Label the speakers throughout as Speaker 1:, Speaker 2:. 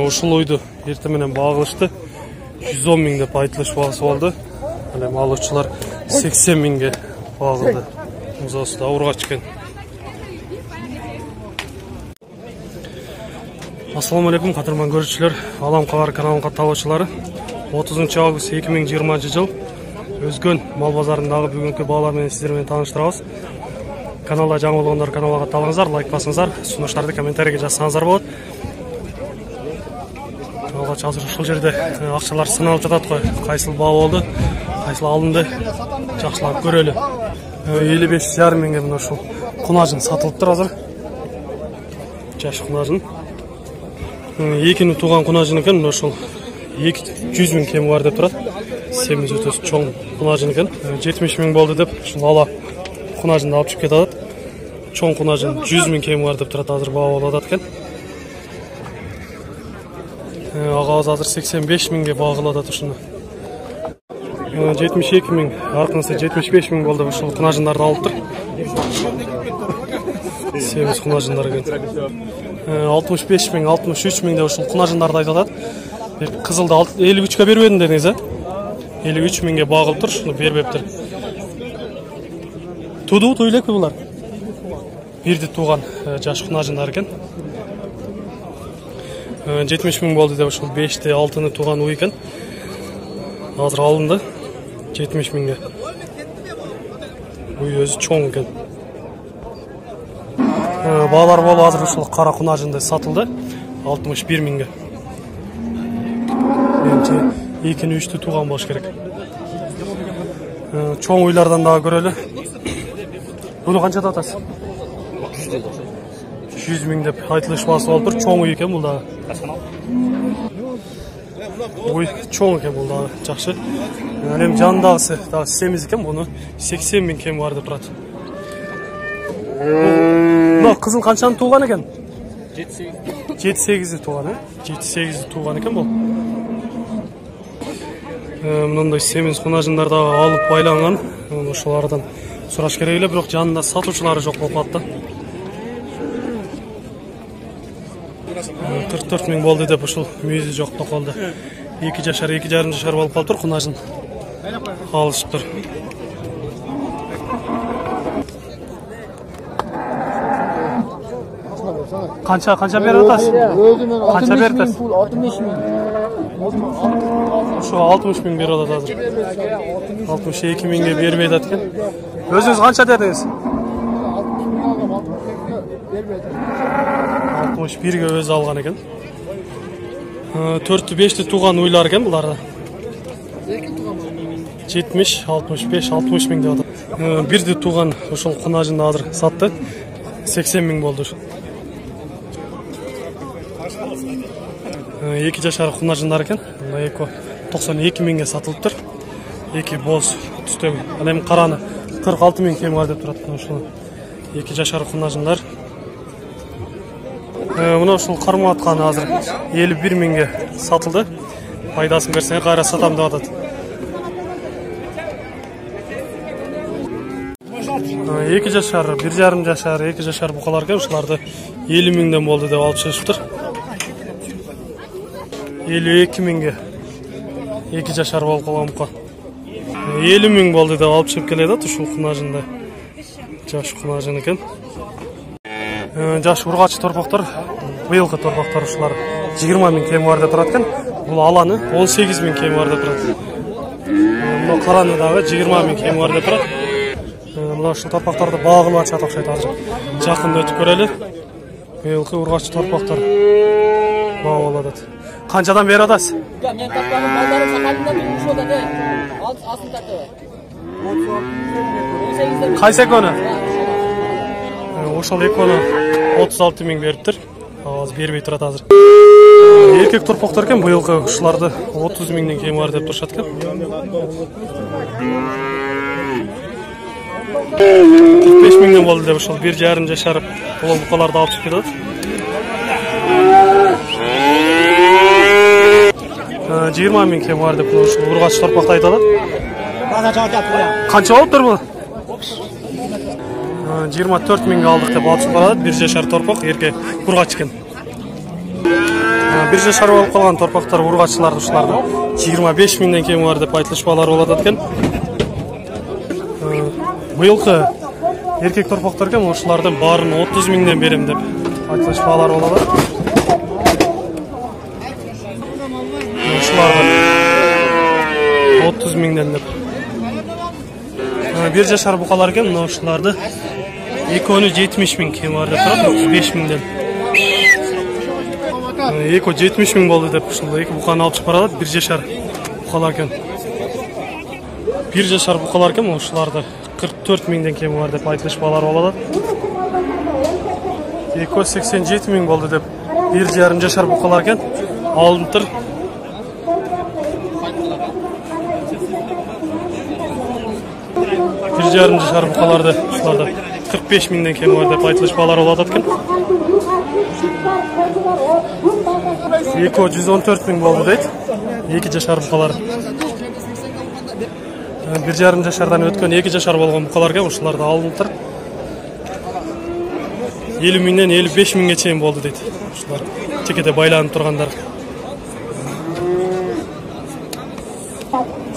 Speaker 1: Ушул ойду эртең менен багылышты. 110 миң деп айтылыш багысы болду. Эми алуучулар 80 миңге багылды. Музасы да ургач экен. Ассаламу алейкум, кадырман көрүүчүлөр. Алам кабар каналынын катталуучулары. 30 август 2020 жыл. Өзгөн мал базарындагы бүгүнкү баалар менен сиздер менен тааныштырабыз. Каналда жаңы болгондор каналга катталыңыздар, лайк басыңыздар, сунуштарды комментарийге жазсаңыздар болот. Алгач азыр ушул жерде акчалар сыналып жатат го. Кайсыл баа болду, кайсыл алынды, жакшылап көрөлү. 55,5 миңге мына ушул кунажын сатылыптыр азыр. Жаш кунажын. Экини тууган кунажын экен, мына ушул 200 миң кем бар деп турат. Семиз өтөс чоң кунажын экен. 70 миң болду деп ушул ала кунажынды алып чыгып кетет. Чоң кунажын 100 миң кем бар деп турат, азыр баа болуп атат экен. Агабыз азыр 85 миңге багылып атат ушуну. 72 миң, аркынысы 75 миң болду ушул кунажындарды алыптыр. Семиз кунажындар экен. 65 миң, 63 миң деп ушул кунажындарды айтып атат. Кызылды 53 бербедим дедиңиз, а? 53 миңге багылыптыр, ушуну бербептир. Туду элекпи булар? Бирди тууган жаш кунажындар экен. 70 миң болду деп ушул 5-ти 6-ны тууган уй экен. Азыр алынды 70 миңге. Уй өзү чоң экен. Баалар болуп азыр ушул кара кунажынды сатылды 61 миңге. Менимче 2-3-тү тууган болуш керек. Чоң уйлардан дагы көрөлү. Буну канча атасыз? 100 миң деп айтылыш басы болуптур. Чоң уй экен бул дагы. Уй чоң экен бул дагы, жакшы. Эми жандагысы дагы семиз экен, буну 80 миң кем бар деп турат. Мына кызыл канчаны тууган экен? 7-8 тууган, 7-8 тууган экен бул. Мындай семиз кунажындар дагы алып байланган. Ошолардан сураш керек эле, бирок жанында сатуучулары жок болуп калды. 44 миң болду деп ушул мүйүзү жок токолду. 2 жашар, 2,5 жашар болуп калыптыр кунажын. Алышыптыр. Канча берип атасыз? Канча берип атасыз? 65 миң. Ошо 60 миң берип атат азыр. 62 миңге бербей атат экен. Өзүңүз канча дедиңиз? 61ге өзү алган экен. 4-5-ти тууган уйлар экен буларда. 70, 65, 60 миң деп атат. Бирди тууган ошол кунажынды азыр сатты. 80 миң болду. 2 жашар кунажындар экен. Эко 92 миңге сатылыптыр. 2 боз түстөн. Эми караны 46 миң кем бар деп турат ошол. 2 жашар кунажындар. Мына ушул карматканы азыр 51 миңге сатылды. Пайдасын берсең кайра сатам деп атат. 2 жашар, 1,5 жашар, 2 жашар букалар экен, ушуларды 50 миңден болду деп алып чыгышыптыр. 52 миңге 2 жашар болуп калган бука. 50 миң болду деп алып чыгып келет ушул кунажынды. Жаш кунажын экен. Жаш ургач торпоктор, быйылкы торпоктор ушулар 20 миң кем бар деп турат экен. Бул аланы 18 миң кем бар деп турат. Мына караны дагы 20 миң кем бар деп турат. Мына ушул торпокторду багылып атышат окшойт азыр. Жакында өтүп көрөлү. Быйылкы ургач торпоктор баа болуп атат. Канчадан берип атасыз?
Speaker 2: Мен тапканым балдарым сакалында ушул да астын тартып.
Speaker 1: Кайсы экөнү? Ошол экөнү 36 миң бериптир. Азыр бербей турат азыр. Эркек торпоктор экен, быйылкы ушуларды 30 миңден кем бар деп турушат экен. 45 миңден болду деп ушул 1,5 жашар улуу букаларды алып чыгып кетет. 20 миң кем бар деп ушул ургач торпокто айтып атат. Канча болуптур бул? 24 миңге алдык деп алып чыгып атат. 1 жашар торпок, эркек ургач экен. Bir жашар болып қалған торпақтар урғачыларды ушуларды 25 миңден кем бар деп айтылышпалар болады екен. Быйылкы еркек торпақтар екен, ушулардың барын 30 миңден берем деп айтылышпалар болады. Ушуларды 30 миңден деп. Bir жашар бұқалар екен, мына ушуларды экөөнү 70 миң кем бар деп турат, 35 миңден. Эко 70 миң болды деп, ушул эки буканы алып чыгып барат, bir жашар букалар экен. Bir жашар букалар экен, ушуларды 44 миңден кем бар деп айтылышпалар болот. Эко 87 миң болды деп, 1,5 жашар букалар экен, алынтыр. Bir жарым жашар букаларды ушуларды 45 миңден кем бар деп айтылышпалар болот экен. Эко 114 миң болды дейт. 2 жашар букалар. 1,5 жашардан өткөн 2 жашар болгон букалар экен, ушуларды алынтыр. 50 миңден 55 миңге чейин болды дейт. Ушулар чекеде байланып тургандар.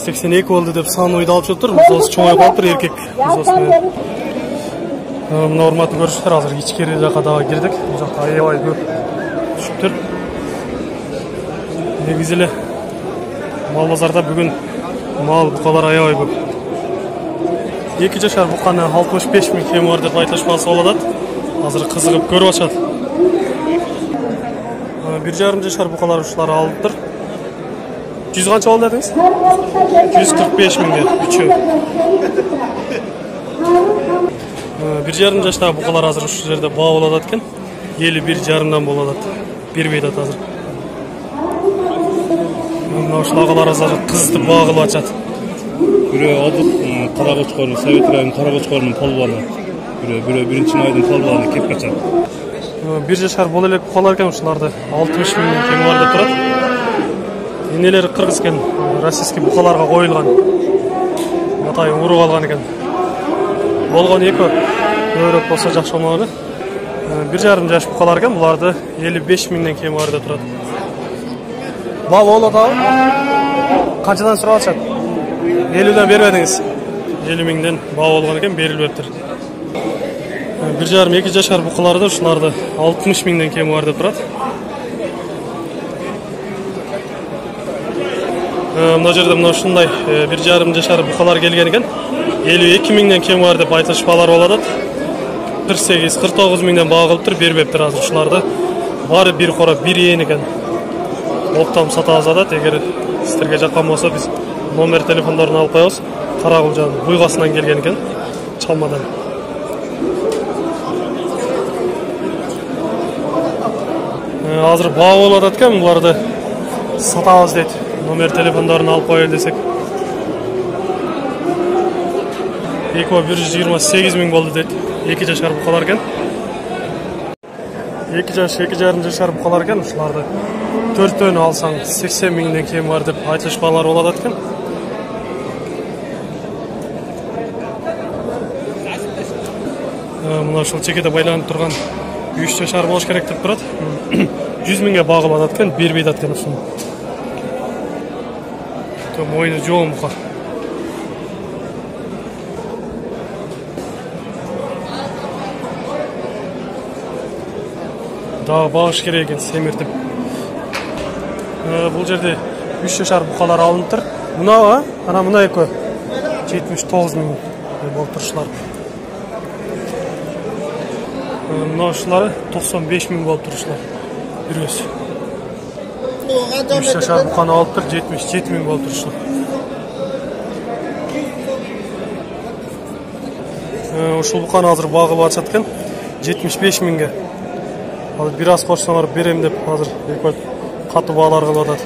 Speaker 1: 82 болды деп сан ойды алып жатыр. Бузосы чоңайып калыптыр эркек. Мына урматтуу көрүшүңөр, азыр ичкери жака дагы кирдик. Бул жакта аябай көп түшүптүр. Негизи эле мал базарда бүгүн мал букалар аябай көп. 2 жашар буканы 65 миң кем бар деп айтылышпасы болот. Азыр кызыгып көрүп атышат. 1,5 жашар букалар ушулар алыптыр. 100 канча болду дедиңиз? 145 миңге үчөө. 1,5 жаштагы букалар азыр ушул жерде баа болот экен. 51,5дан болот. Бербейт азыр. Мына ушул агалар азыр кызды баа кылып атышат.
Speaker 3: Бирөө Адык Карагочкордун, Совет районунун Карагочкордун полбаны. Бирөө 1-майдын полбаны кеп качат.
Speaker 1: 1 жашар боло элек букалар экен, ушуларды 60 миң кем бар деп турат. Энелери кыргыз экен, российский букаларга коюлган. Атайын уруп алган экен. Болгон эко өрөп болсо жакшы болмок. 1,5 жаш букалар экен, буларды 55 миңден кем бар деп турат. Баа болот абы? Канчадан сурап атышат? 50ден бербедиңиз. 50 миңден баа болгон экен, берилбептир. 1,5-2 жашар букаларды ушуларды 60 миңден кем бар деп турат. Мына жерде мына ушундай 1,5 жашар букалар келген экен. 52 миңден кем бар деп айтылышпалар болот. 48-49 миңден баа кылыптыр, бербептир азыр ушуларды. Бары бир кора бир ээн экен. Октом сатабыз атат. Эгер сиздерге жаккан болсо биз номер телефондорун алып коебуз. Карагулжан буйгасынан келген экен, Чалмадан. Азыр баа болот экен, буларды сатабыз дейт. Номер телефондорун алып коелу десек. Эко 128 миң болду дейт. 2 жашар букалар экен. 2 жаш, 2,5 жашар букалар экен, ушуларды 4-төнү алсаң 80 миңден кем бар деп айтылышпалар болот экен. Мына ушул чекеде байланып турган 3 жашар болуш керек деп турат. 100 миңге баа кылып атат экен, бербейт экен ушуну. Мойны жоом бука. Дагы багыш керек экен, семиртип. Бул жерде 3 жашар букалар алынып тур. Мына, ана мына эко 79 миң болуп турушулар. Мына ушулары 95 миң болуп турушулар. Бирөөсү. 3 жашар буканы алып тур, 77 миң болуп турушулар. Ушул буканы азыр баа кылып атышат экен, 75 миңге. Азыр бир аз кошсоңор берем деп азыр эко катуу баалар кылып атат.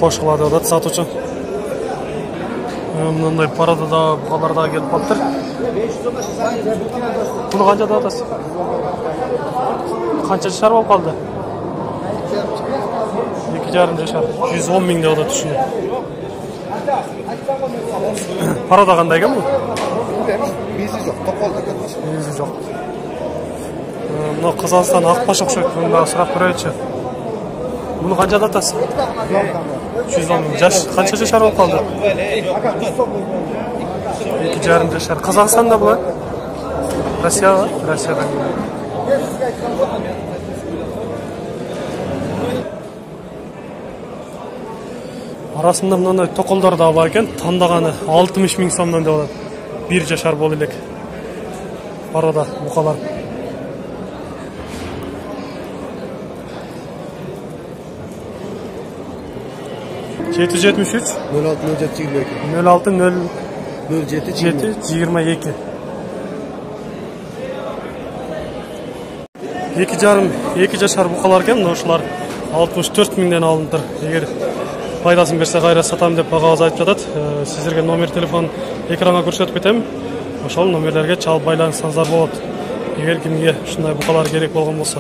Speaker 1: Кошкула деп атат сатуучу. Мындай парада да букалар да келип калыптыр. Буну канча деп атасыз? Канча жашар болуп калды? 2,5 жашар. 110 миң деп атат ушуну. Парада кандай экен бул?
Speaker 4: Бизи жок, тополду экен.
Speaker 1: Бизи жок. Мына Казакстан акбаш окшойт, мында сурап көрөйчү. Bunu qancha atasiz? 310 ming. Jash qancha jashar bo'lib qoldi? 2,5 jashar. Qozog'istonda bular? Rossiyadan. Arasında mындай to'qollar da var ekan, tandagani 60 ming so'mdan deb oladi. 1 jashar bo'ldi elek. Arada buqalar. Жеті 73 06 07 22 2,5 jashar buqalar ekan, ошолар 64 mingdan alındır. Eğer пайдасын берсе қайра сатам деп баға айтып жатат. Сіздерге номер телефон экранға көрсетіп кетемін. Ошол номерлерге чалып байланысаңыздар болот. Егер кимге ушундай букалар керек болгон болсо.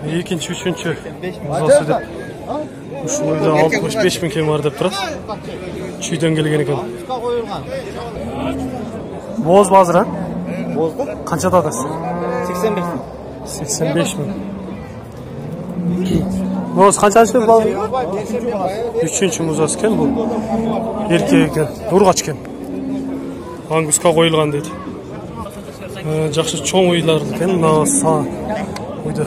Speaker 1: Экинчи, үчүнчү музасы деп ушул үйдө 65 миң кем бар деп турат. Чүйдөн келген экен. Боз базыр, а?
Speaker 5: Бозду?
Speaker 1: Канчада атасыз?
Speaker 5: 85
Speaker 1: 85
Speaker 5: миң.
Speaker 1: миң. Боз канчанчы бал? Үчүнчү музасы экен бул. Эркек экен, ургач экен. Ангуска коюлган дейт. Жакшы чоң уйлар экен, мына үйдө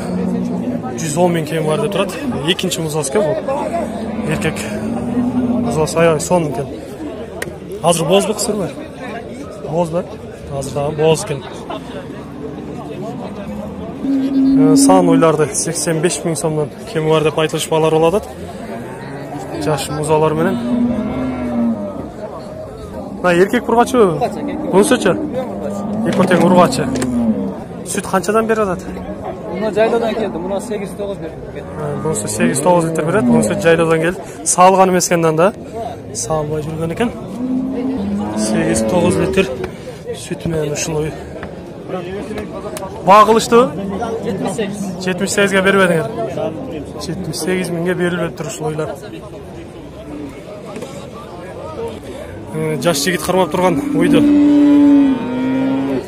Speaker 1: 110 миң кем бар деп турат. Экинчи музасы экен бул. Эркек музасы аябай сонун экен. Азыр бозбу кысырбы? Бозбу? Азыр дагы боз экен. Сан уйларды 85 миң сомдон кем бар деп айтылышпалар болот. Жаш музалар менен. Мына эркек ургачы. Мунсучу? Экотең ургачы. Сүт канчадан берип атат?
Speaker 5: Мына жайлаудан келди. Мына 8-9 берди.
Speaker 1: Бунусу 8-9 литр берет. Бунусу жайлаудан келди. Саалган эмес экенден да. Саалбай жүргөн экен. 8-9 литр сүт менен ушул Bağılıştı? 78'e vermedin. 78 minge verilip duruşul oylar. Жаш жигит кармап турган ойду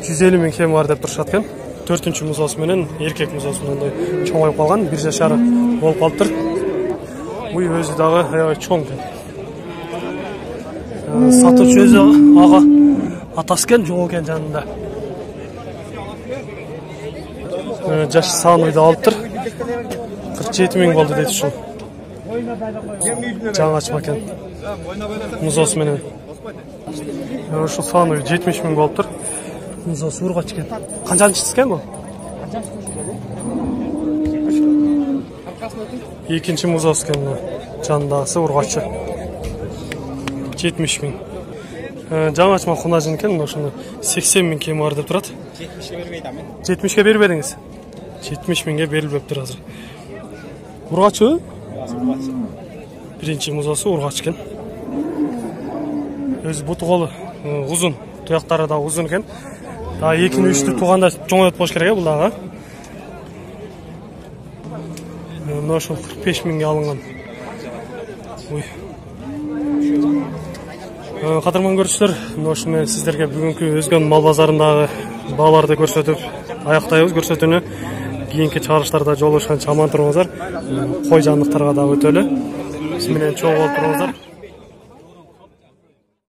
Speaker 1: 150 миң кем бар деп турушат экен. 4-чү музасы менен эркек музасы мындай чоңоюп калган, 1 жашары болуп калыптыр. Уй өзү дагы аябай чоң экен. Сатуучу өзү ага атасы экен, жок экен жанында. Жаш сан үйді алыптыр. 47 миң болды дейді ушул. Жаңа ачма экен. Музасы менен. Ушул сан үй 70 миң болуптур. Музасы ургач экен. Канчанчысы экен бул? Экинчи музасы экен. Жандагысы ургачы. 70 миң. Жаңа ачма кунажын экен, ошону 80 миң кем бар деп турат. 70-ке бербедиңиз. 70 миңге берилбептир азыр. Ургачы? Биринчи музасы ургач экен. Өзү буту колу узун, туяктары да узун экен. Да 2-3 тууганда чоңойтуп коюш керек бул дагы. Мына ошол 45 миңге алынган. Ой. Кадырман көрүүчүлөр, ошо менен сиздерге бүгүнкү Өзгөн мал базарындагы бааларды көрсөтүп аяктайбыз көрсөтүүнү. Кийинки чыгарыштарда жолугушканча аман туруңуздар. Кой жандыктарга да өтөлү. Биз менен чогуу болуп туруңуздар.